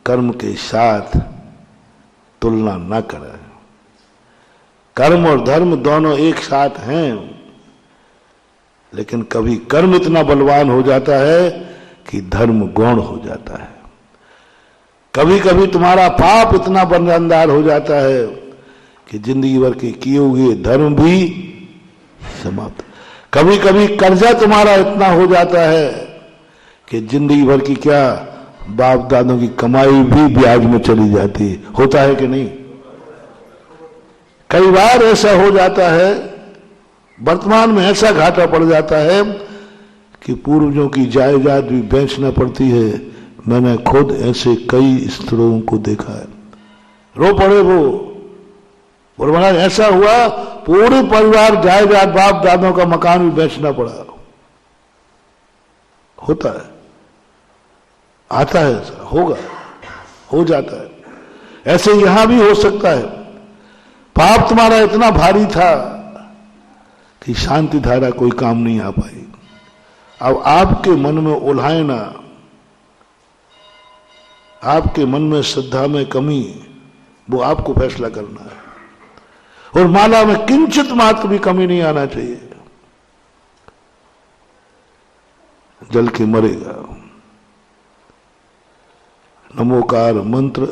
कर्म के साथ तुलना न करें। कर्म और धर्म दोनों एक साथ हैं, लेकिन कभी कर्म इतना बलवान हो जाता है कि धर्म गौण हो जाता है। कभी कभी तुम्हारा पाप इतना बरदानदार हो जाता है कि जिंदगी भर के किए हुए धर्म भी समाप्त। कभी कभी कर्जा तुम्हारा इतना हो जाता है कि जिंदगी भर की क्या बाप दादों की कमाई भी ब्याज में चली जाती। होता है कि नहीं? कई बार ऐसा हो जाता है, वर्तमान में ऐसा घाटा पड़ जाता है कि पूर्वजों की जायदाद भी बेचना पड़ती है। मैंने खुद ऐसे कई स्त्रों को देखा है, रो पड़े वो। और महाराज ऐसा हुआ, पूरे परिवार जायदाद, बाप दादों का मकान भी बेचना पड़ा। होता है, आता है, ऐसा होगा, हो जाता है। ऐसे यहां भी हो सकता है। पाप तुम्हारा इतना भारी था कि शांति धारा कोई काम नहीं आ पाई। अब आपके मन में उलझना, आपके मन में श्रद्धा में कमी, वो आपको फैसला करना है। और माला में किंचित मात्र भी कमी नहीं आना चाहिए। जल के मरेगा। नमोकार मंत्र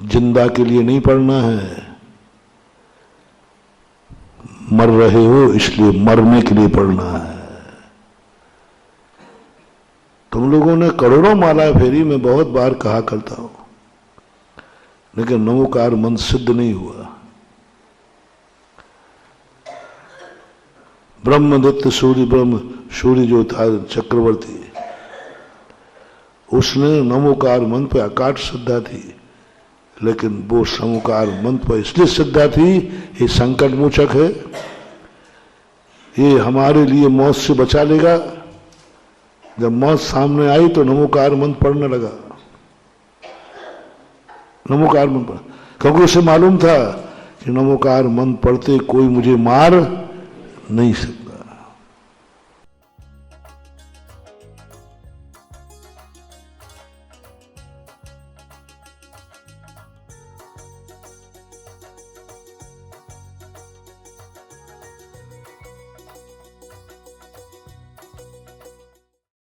जिंदा के लिए नहीं पढ़ना है, मर रहे हो इसलिए मरने के लिए पढ़ना है। तुम लोगों ने करोड़ों माला फेरी में बहुत बार कहा करता हूं, लेकिन नमोकार मंत्र सिद्ध नहीं हुआ। ब्रह्मदत्त सूर्य जो था चक्रवर्ती, उसने नमोकार मंत्र पे अकाट श्रद्धा थी, लेकिन वो नमोकार मंत्र पर इसलिए श्रद्धा थी, ये संकट मोचक है, ये हमारे लिए मौत से बचा लेगा। जब मौत सामने आई तो नमोकार मंत्र पढ़ने लगा, नमोकार मंत्र, क्योंकि उसे मालूम था कि नमोकार मंत्र पढ़ते कोई मुझे मार नहीं सकता।